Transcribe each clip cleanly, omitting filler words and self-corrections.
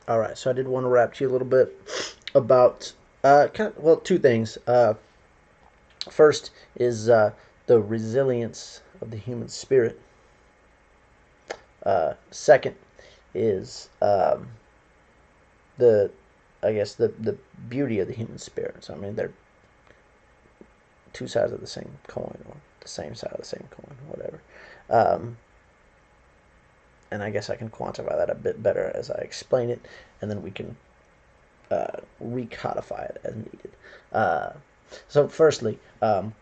All right, so I did want to rap to you a little bit about well, two things. First is the resilience of the human spirit. Second is the I guess the beauty of the human spirit. So I mean, they're two sides of the same coin, or the same side of the same coin, whatever. Um, and I guess I can quantify that a bit better as I explain it, and then we can recodify it as needed. Uh, so, firstly, the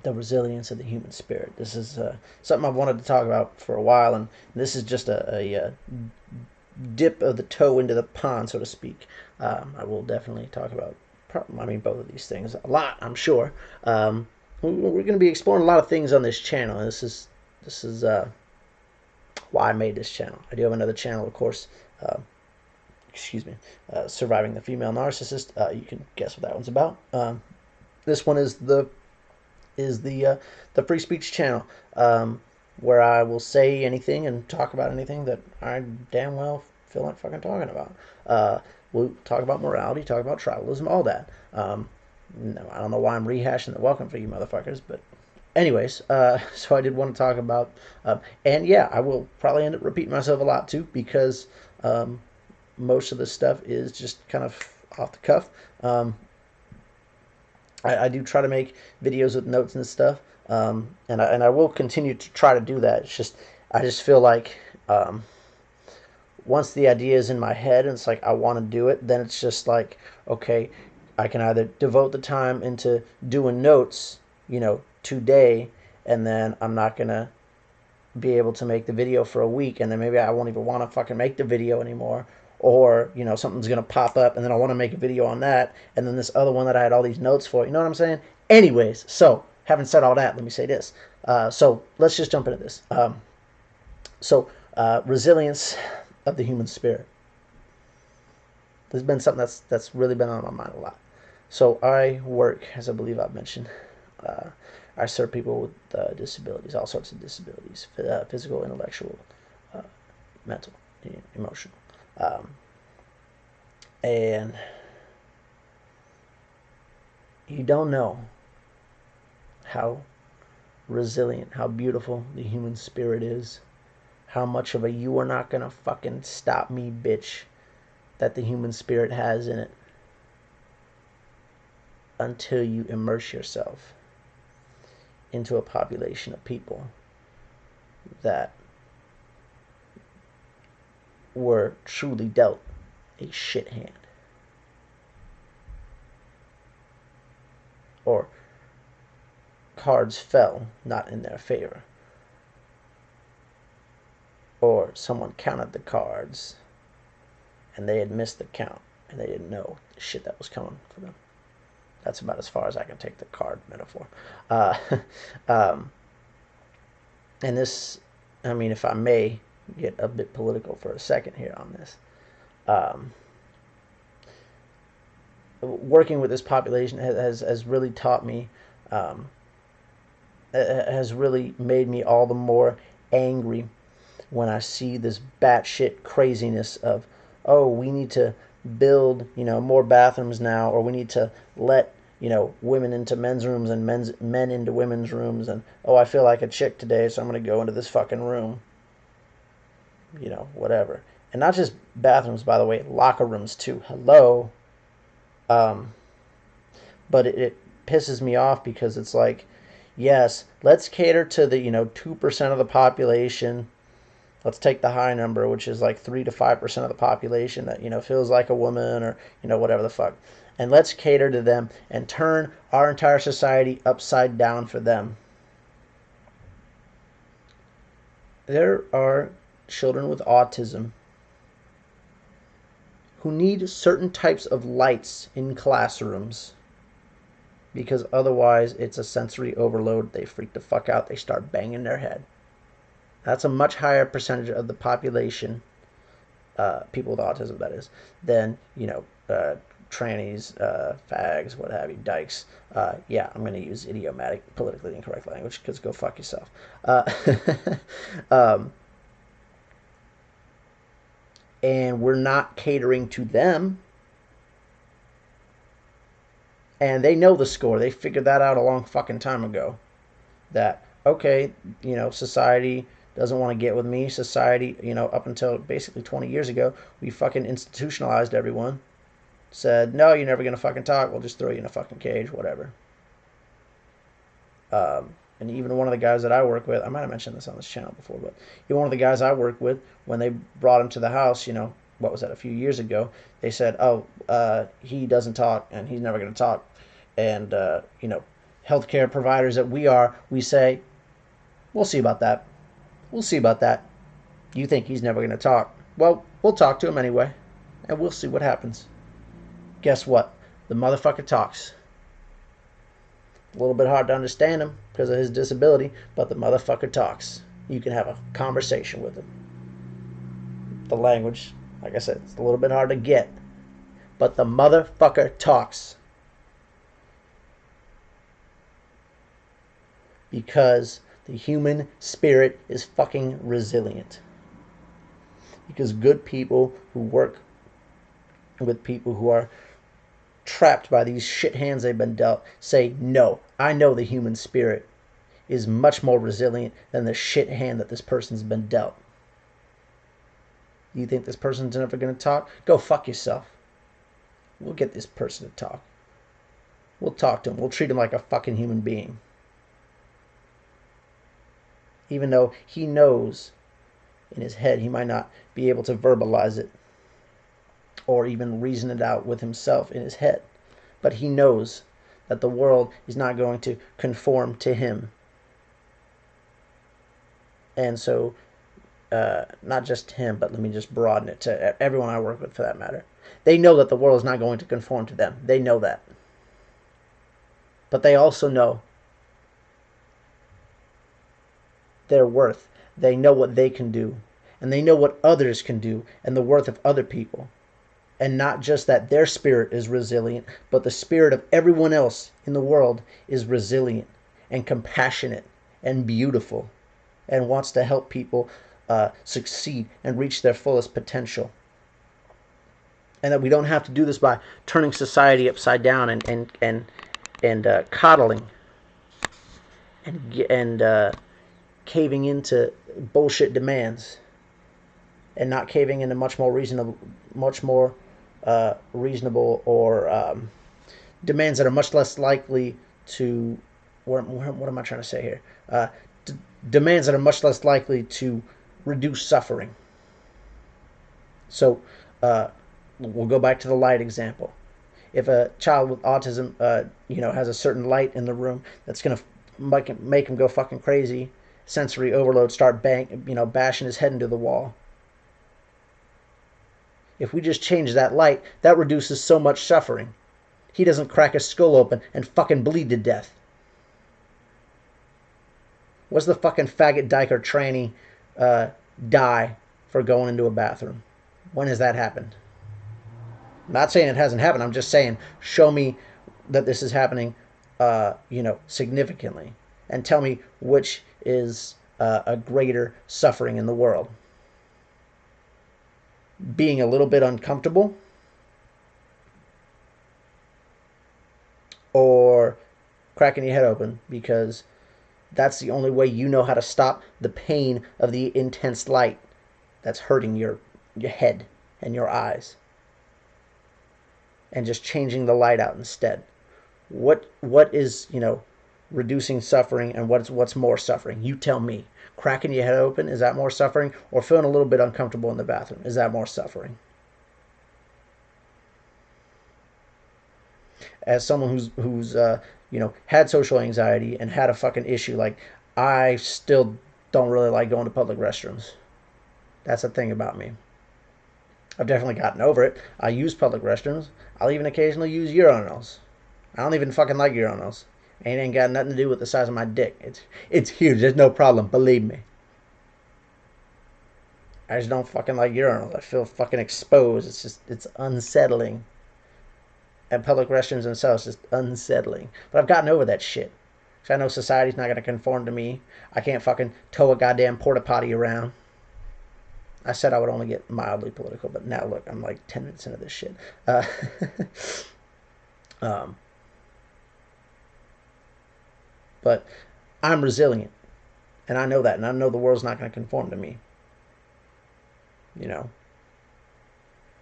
resilience of the human spirit. This is something I've wanted to talk about for a while, and this is just a dip of the toe into the pond, so to speak. I will definitely talk about, both of these things a lot, I'm sure. We're going to be exploring a lot of things on this channel, and this is why I made this channel. I do have another channel, of course. Excuse me, Surviving the Female Narcissist. You can guess what that one's about. This one is the free speech channel, where I will say anything and talk about anything that I damn well feel like fucking talking about. We'll talk about morality, talk about tribalism, all that. No, I don't know why I'm rehashing the welcome for you motherfuckers, but anyways, so I did want to talk about, and yeah, I will probably end up repeating myself a lot too, because most of this stuff is just kind of off the cuff. I do try to make videos with notes and stuff, and I will continue to try to do that. It's just I just feel like once the idea is in my head and it's like I want to do it, then it's just like, okay, I can either devote the time into doing notes, today, and then I'm not gonna be able to make the video for a week, and then maybe I won't even want to fucking make the video anymore. Or, something's going to pop up, and then I want to make a video on that, and then this other one that I had all these notes for. You know what I'm saying? Anyways, so, having said all that, let me say this. So, let's just jump into this. Resilience of the human spirit. This has been something that's really been on my mind a lot. So, I work, as I believe I've mentioned, I serve people with disabilities, all sorts of disabilities, physical, intellectual, mental, emotional. And you don't know how resilient, how beautiful the human spirit is, how much of a you are not gonna fucking stop me bitch that the human spirit has in it until you immerse yourself into a population of people that were truly dealt a shit hand. Or cards fell not in their favor. Or someone counted the cards and they had missed the count and they didn't know the shit that was coming for them. That's about as far as I can take the card metaphor. Uh, um, and this, if I may get a bit political for a second here on this, um, working with this population has really taught me, has really made me all the more angry when I see this batshit craziness of, oh, we need to build, more bathrooms now, or we need to let, women into men's rooms and men into women's rooms, and, oh, I feel like a chick today, so I'm going to go into this fucking room, whatever. And not just bathrooms, by the way, locker rooms too. Hello. Um, but it pisses me off because it's like, yes, let's cater to the 2% of the population. Let's take the high number, which is like 3 to 5% of the population that feels like a woman, or whatever the fuck, and let's cater to them and turn our entire society upside down for them. There are children with autism who need certain types of lights in classrooms because otherwise it's a sensory overload. They freak the fuck out. They start banging their head. That's a much higher percentage of the population, people with autism, that is, than, trannies, fags, what have you, dykes. Yeah, I'm going to use idiomatic, politically incorrect language because go fuck yourself. Um, and we're not catering to them. And they know the score. They figured that out a long fucking time ago. That, okay, society doesn't want to get with me. Society, up until basically 20 years ago, we fucking institutionalized everyone. Said, no, you're never going to fucking talk. We'll just throw you in a fucking cage, whatever. And even one of the guys that I work with, I might have mentioned this on this channel before, but even one of the guys I work with, when they brought him to the house, what was that, a few years ago, they said, oh, he doesn't talk and he's never going to talk. And, healthcare providers that we say, we'll see about that. We'll see about that. You think he's never going to talk? Well, we'll talk to him anyway, and we'll see what happens. Guess what? The motherfucker talks. A little bit hard to understand him because of his disability, but the motherfucker talks. You can have a conversation with him. The language, like I said, it's a little bit hard to get, but the motherfucker talks. Because the human spirit is fucking resilient. Because good people who work with people who are trapped by these shit hands they've been dealt say, no, I know the human spirit is much more resilient than the shit hand that this person's been dealt. You think this person's never going to talk? Go fuck yourself. We'll get this person to talk. We'll talk to him. We'll treat him like a fucking human being. Even though he knows in his head he might not be able to verbalize it or even reason it out with himself in his head. But he knows that the world is not going to conform to him. And so, not just him, but let me just broaden it to everyone I work with for that matter. They know that the world is not going to conform to them. They know that. But they also know their worth. They know what they can do. And they know what others can do and the worth of other people. And not just that their spirit is resilient, but the spirit of everyone else in the world is resilient and compassionate and beautiful and wants to help people succeed and reach their fullest potential. And that we don't have to do this by turning society upside down and coddling and caving into bullshit demands, and not caving into much more reasonable or demands that are much less likely to. What am I trying to say here? Demands that are much less likely to reduce suffering. So we'll go back to the light example. If a child with autism, has a certain light in the room that's gonna make him go fucking crazy, sensory overload, start bashing his head into the wall. If we just change that light, that reduces so much suffering. He doesn't crack his skull open and fucking bleed to death. What's the fucking faggot, dyke, or tranny die for going into a bathroom? When has that happened? I'm not saying it hasn't happened. I'm just saying, show me that this is happening, significantly. And tell me which is a greater suffering in the world. Being a little bit uncomfortable, or cracking your head open because that's the only way you know how to stop the pain of the intense light that's hurting your head and your eyes, and just changing the light out instead. What is reducing suffering, and what's more suffering? You tell me. Cracking your head open, is that more suffering? Or feeling a little bit uncomfortable in the bathroom, is that more suffering? As someone who's had social anxiety and had a fucking issue, like, I still don't really like going to public restrooms. That's the thing about me. I've definitely gotten over it. I use public restrooms. I'll even occasionally use urinals. I don't even fucking like urinals. It ain't got nothing to do with the size of my dick. It's huge. There's no problem. Believe me. I just don't fucking like urinals. I feel fucking exposed. It's unsettling. And public restrooms themselves, just unsettling. But I've gotten over that shit. Because I know society's not going to conform to me. I can't fucking tow a goddamn porta potty around. I said I would only get mildly political, but now look, I'm like 10 minutes into this shit. Uh, um, but I'm resilient, and I know that, and I know the world's not going to conform to me. You know.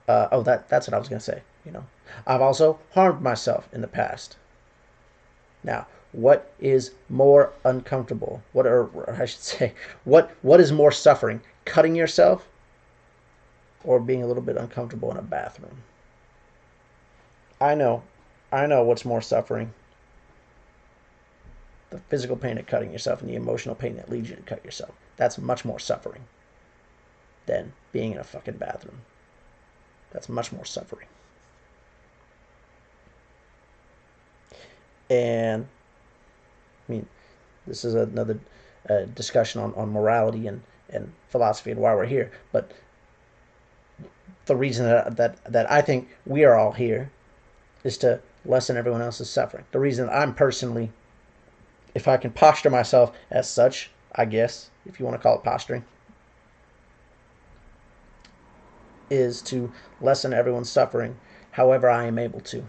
That's what I was going to say. You know, I've also harmed myself in the past. Now, what is more uncomfortable? Or I should say, what is more suffering? Cutting yourself, or being a little bit uncomfortable in a bathroom? I know, I know what's more suffering: the physical pain of cutting yourself and the emotional pain that leads you to cut yourself. That's much more suffering than being in a fucking bathroom. That's much more suffering. And I mean, this is another discussion on morality and philosophy and why we're here. But the reason that I think we are all here is to lessen everyone else's suffering. The reason I'm personally, if I can posture myself as such, I guess, if you want to call it posturing, is to lessen everyone's suffering however I am able to.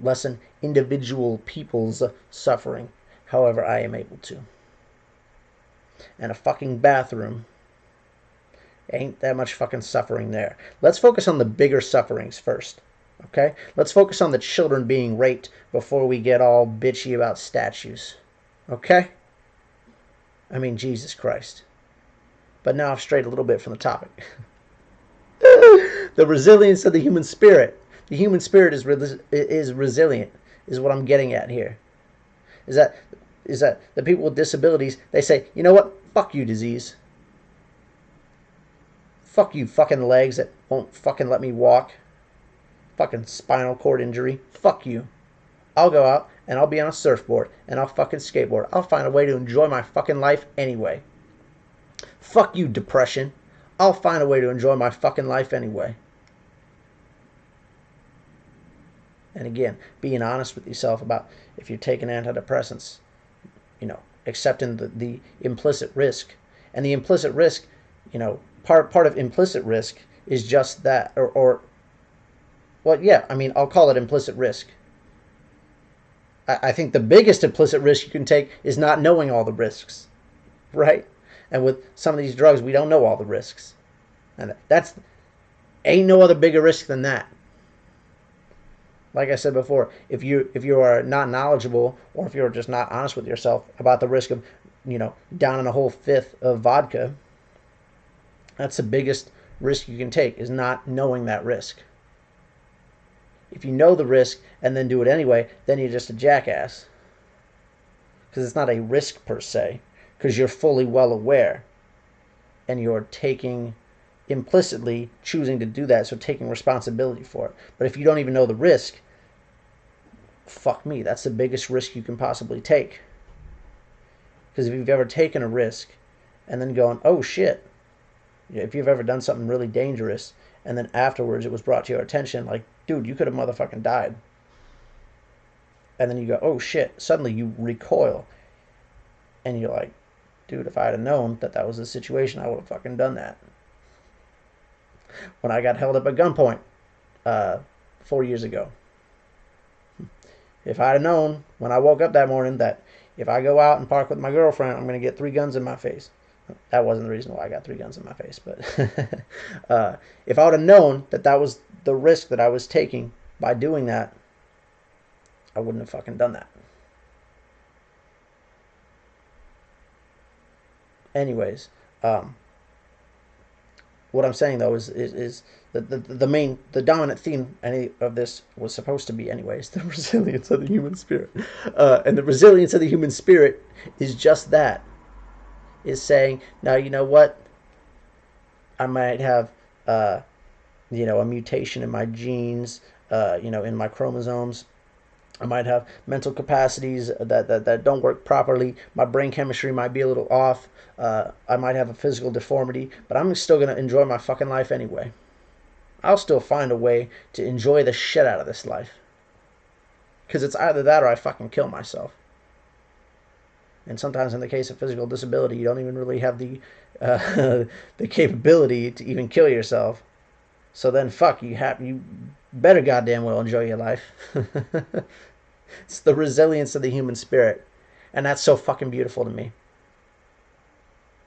Lessen individual people's suffering however I am able to. And a fucking bathroom ain't that much fucking suffering there. Let's focus on the bigger sufferings first. Okay? Let's focus on the children being raped before we get all bitchy about statues. Okay? I mean, Jesus Christ. But now I've strayed a little bit from the topic. The resilience of the human spirit. The human spirit is resilient, is what I'm getting at here. Is that the people with disabilities, they say, you know what? Fuck you, disease. Fuck you, fucking legs that won't fucking let me walk. Fucking spinal cord injury. Fuck you. I'll go out and I'll be on a surfboard and I'll fucking skateboard. I'll find a way to enjoy my fucking life anyway. Fuck you, depression. I'll find a way to enjoy my fucking life anyway. And again, being honest with yourself about if you're taking antidepressants, you know, accepting the implicit risk. And the implicit risk, you know, part of implicit risk is just that, well, yeah, I mean, I'll call it implicit risk. I think the biggest implicit risk you can take is not knowing all the risks, right? And with some of these drugs, we don't know all the risks. And that's, ain't no other bigger risk than that. Like I said before, if you are not knowledgeable, or if you're just not honest with yourself about the risk of, you know, downing a whole fifth of vodka, that's the biggest risk you can take, is not knowing that risk. If you know the risk and then do it anyway, then you're just a jackass. Because it's not a risk per se, because you're fully well aware and you're taking, implicitly choosing to do that, so taking responsibility for it. But if you don't even know the risk, fuck me, that's the biggest risk you can possibly take. Because if you've ever taken a risk and then going, oh shit, if you've ever done something really dangerous and then afterwards it was brought to your attention, like, dude, you could have motherfucking died. And then you go, oh shit, suddenly you recoil. And you're like, dude, if I had known that that was the situation, I would have fucking done that. When I got held up at gunpoint 4 years ago. If I had known when I woke up that morning that if I go out and park with my girlfriend, I'm going to get 3 guns in my face. That wasn't the reason why I got 3 guns in my face, but if I would have known that that was the risk that I was taking by doing that, I wouldn't have fucking done that. Anyways, what I'm saying though is the dominant theme of this was supposed to be, anyways, the resilience of the human spirit, and the resilience of the human spirit is just that. Is saying, now, you know what, I might have you know, a mutation in my genes, you know, in my chromosomes. I might have mental capacities that don't work properly. My brain chemistry might be a little off. I might have a physical deformity, but I'm still going to enjoy my fucking life anyway. I'll still find a way to enjoy the shit out of this life. Because it's either that or I fucking kill myself. And sometimes in the case of physical disability, you don't even really have the the capability to even kill yourself. So then, fuck you better goddamn well enjoy your life. It's the resilience of the human spirit, and that's so fucking beautiful to me.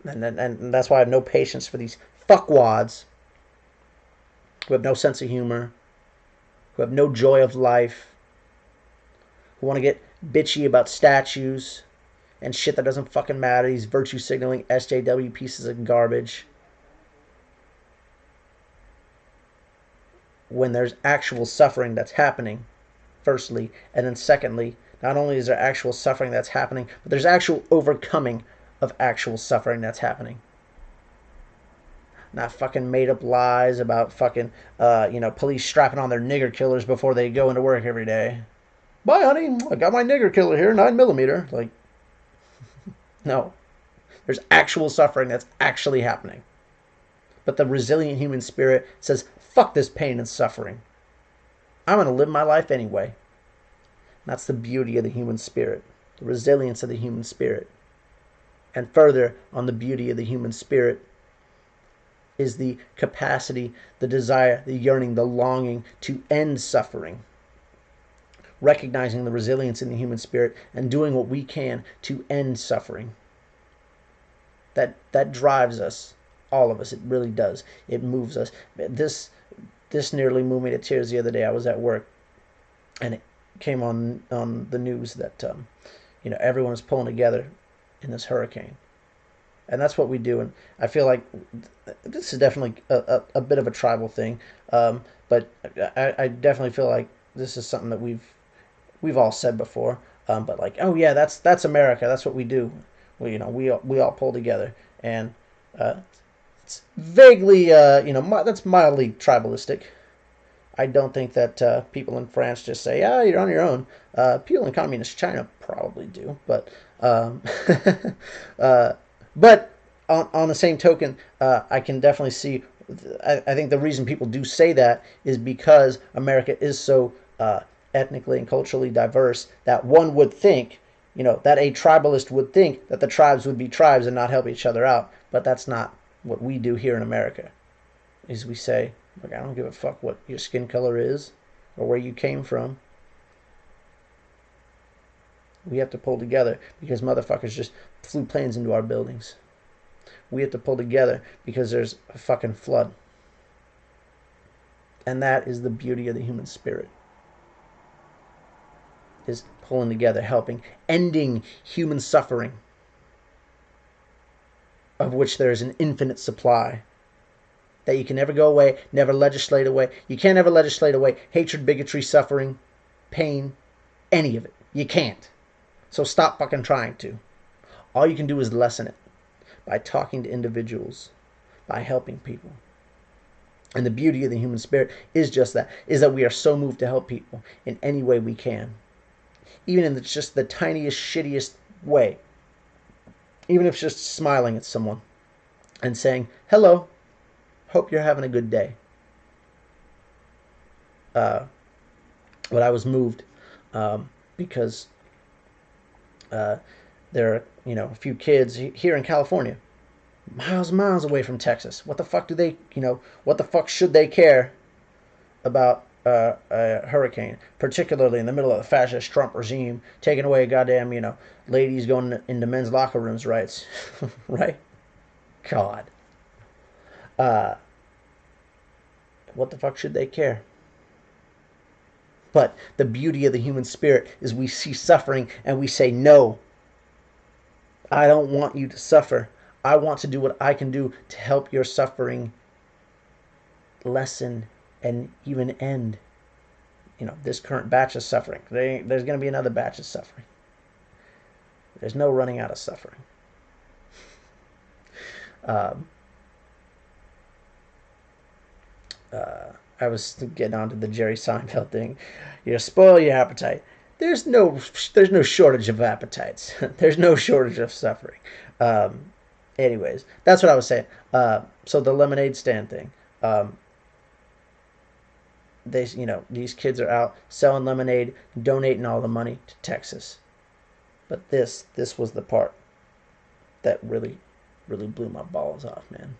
And that's why I have no patience for these fuckwads who have no sense of humor, who have no joy of life, who want to get bitchy about statues and shit that doesn't fucking matter. These virtue signaling SJW pieces of garbage. When there's actual suffering that's happening, firstly, and then secondly, not only is there actual suffering that's happening, but there's actual overcoming of actual suffering that's happening. Not fucking made up lies about fucking, police strapping on their nigger killers before they go into work every day. Bye, honey. I got my nigger killer here, 9mm. Like, no. There's actual suffering that's actually happening. But the resilient human spirit says, fuck this pain and suffering. I'm going to live my life anyway. And that's the beauty of the human spirit, the resilience of the human spirit. And further on the beauty of the human spirit is the capacity, the desire, the yearning, the longing to end suffering. Recognizing the resilience in the human spirit and doing what we can to end suffering. That drives us, all of us. It really does. It moves us. This nearly moved me to tears the other day. I was at work, and it came on the news that everyone is pulling together in this hurricane. And that's what we do. And I feel like this is definitely a bit of a tribal thing. But I definitely feel like this is something that we've all said before. But like, oh yeah, that's America. That's what we do. We all pull together. And it's vaguely, that's mildly tribalistic. I don't think that people in France just say, "Ah, you're on your own." People in communist China probably do, but but on the same token, I can definitely see. I think the reason people do say that is because America is so ethnically and culturally diverse that one would think, that a tribalist would think that the tribes would be tribes and not help each other out. But that's not what we do here in America. Is we say, look, I don't give a fuck what your skin color is or where you came from. We have to pull together because motherfuckers just flew planes into our buildings. We have to pull together because there's a fucking flood. And that is the beauty of the human spirit. Is pulling together, helping, ending human suffering, of which there is an infinite supply. That you can never go away, never legislate away. You can't ever legislate away hatred, bigotry, suffering, pain, any of it. You can't. So stop fucking trying to. All you can do is lessen it by talking to individuals, by helping people. And the beauty of the human spirit is just that, is that we are so moved to help people in any way we can. Even in just the tiniest, shittiest way. Even if it's just smiling at someone and saying, hello, hope you're having a good day. But I was moved because there are, a few kids here in California, miles away from Texas. What the fuck do they, what the fuck should they care about a hurricane, particularly in the middle of the fascist Trump regime, taking away goddamn, ladies going into men's locker rooms rights, right? God. What the fuck should they care? But the beauty of the human spirit is we see suffering and we say, no, I don't want you to suffer. I want to do what I can do to help your suffering lessen and even end. This current batch of suffering. There's going to be another batch of suffering. There's no running out of suffering. I was getting onto the Jerry Seinfeld thing. You spoil your appetite. There's no shortage of appetites. There's no shortage of suffering. Anyways, that's what I was saying. So the lemonade stand thing. These kids are out selling lemonade, donating all the money to Texas. But this was the part that really blew my balls off, man.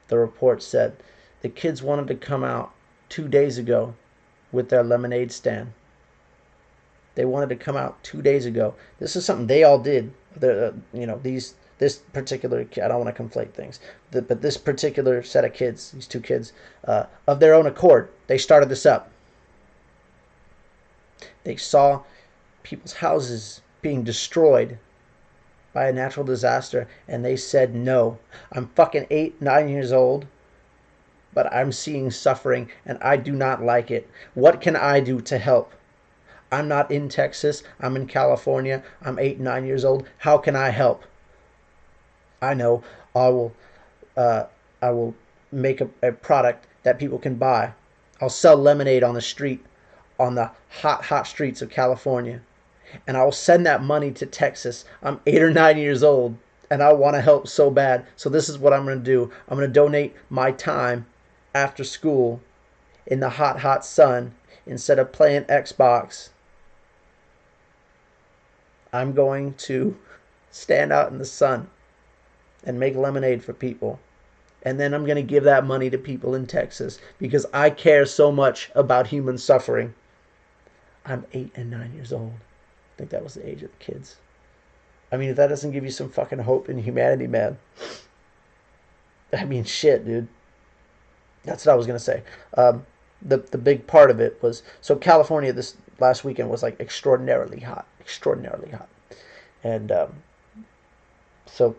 The report said the kids wanted to come out 2 days ago with their lemonade stand. They wanted to come out 2 days ago. This is something they all did. This particular, I don't want to conflate things, but this particular set of kids, these two kids, of their own accord, they started this up. They saw people's houses being destroyed by a natural disaster, and they said, no, I'm fucking 8, 9 years old, but I'm seeing suffering, and I do not like it. What can I do to help? I'm not in Texas. I'm in California. I'm 8, 9 years old. How can I help? I know. I will. I will make a product that people can buy. I'll sell lemonade on the street, on the hot streets of California, and I will send that money to Texas. I'm 8 or 9 years old, and I want to help so bad. So this is what I'm going to do. I'm going to donate my time after school in the hot sun instead of playing Xbox. I'm going to stand out in the sun and make lemonade for people. And then I'm going to give that money to people in Texas because I care so much about human suffering. I'm 8 and 9 years old. I think that was the age of the kids. I mean, if that doesn't give you some fucking hope in humanity, man. I mean, shit, dude. That's what I was going to say. The big part of it was, so California this last weekend was like extraordinarily hot. And so,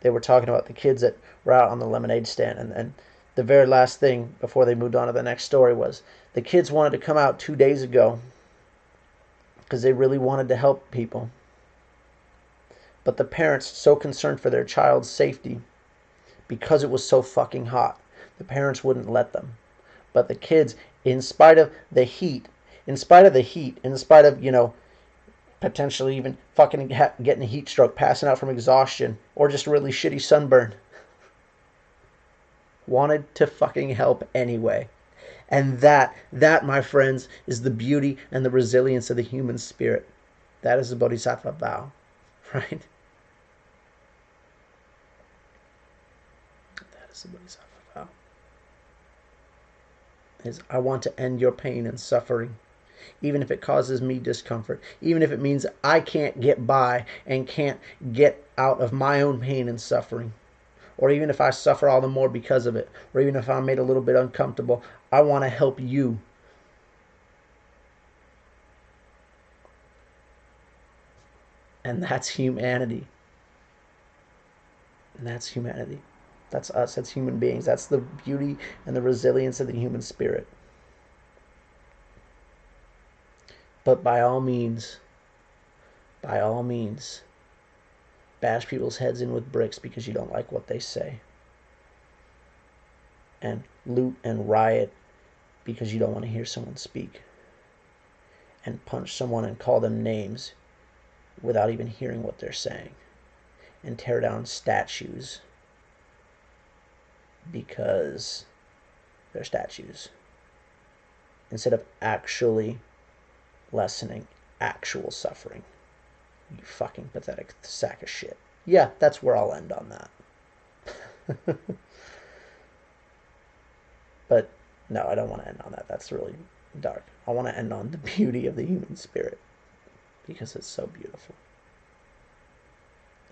they were talking about the kids that were out on the lemonade stand. And the very last thing before they moved on to the next story was the kids wanted to come out 2 days ago because they really wanted to help people. But the parents, so concerned for their child's safety, because it was so fucking hot, the parents wouldn't let them. But the kids, in spite of the heat, in spite of, potentially even fucking getting a heat stroke, passing out from exhaustion, or just a really shitty sunburn, wanted to fucking help anyway. And that, my friends, is the beauty and the resilience of the human spirit. That is the Bodhisattva vow, right? That is the Bodhisattva vow. Is I want to end your pain and suffering, even if it causes me discomfort, even if it means I can't get by and can't get out of my own pain and suffering, or even if I suffer all the more because of it, or even if I'm made a little bit uncomfortable, I want to help you. And that's humanity. And that's humanity. That's us. That's human beings. That's the beauty and the resilience of the human spirit. But by all means, bash people's heads in with bricks because you don't like what they say. And loot and riot because you don't want to hear someone speak. And punch someone and call them names without even hearing what they're saying. And tear down statues because they're statues. Instead of actually lessening actual suffering. You fucking pathetic sack of shit. Yeah, that's where I'll end on that. But no, I don't want to end on that. That's really dark. I want to end on the beauty of the human spirit because it's so beautiful.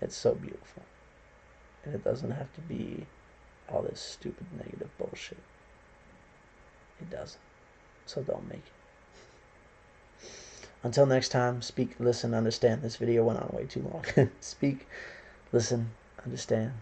It's so beautiful. And it doesn't have to be all this stupid negative bullshit. It doesn't. So don't make it. Until next time, speak, listen, understand. This video went on way too long. Speak, listen, understand.